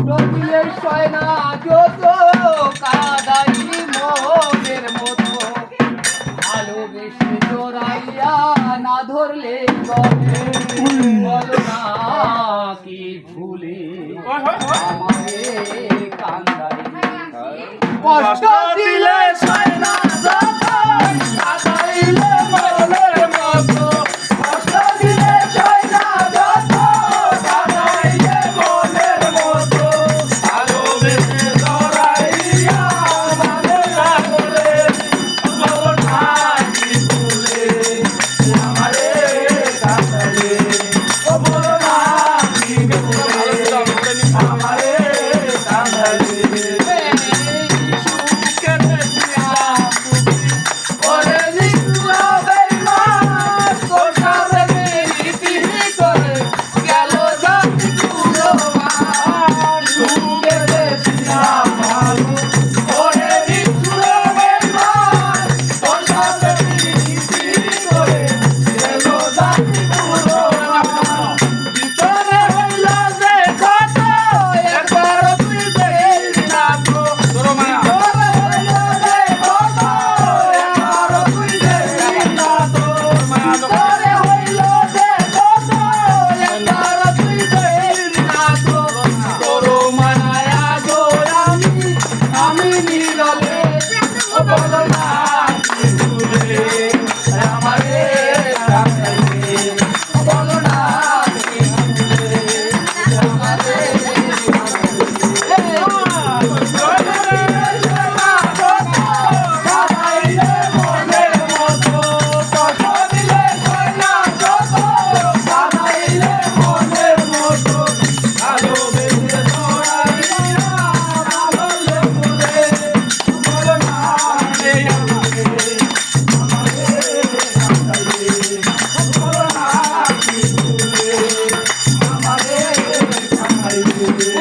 দিলে সয় না যত কাদাইলি মোহনের মতো ভালোবেসে জোড়াইয়া না ধরলে বলো না কি ভুলে আমারে কান্দাই কষ্ট দিলে সয় না যত কাদাইলে মোহনের মতো কষ্ট দিলে সয় না যত কাদাইলে মোহনের মতো ভালোবেসে জোড়াইয়া না ধরলে বলো না কি ভুলে আমারে কান্দাই বলো না কি ভুলে আমারে কান্দাই Thank you.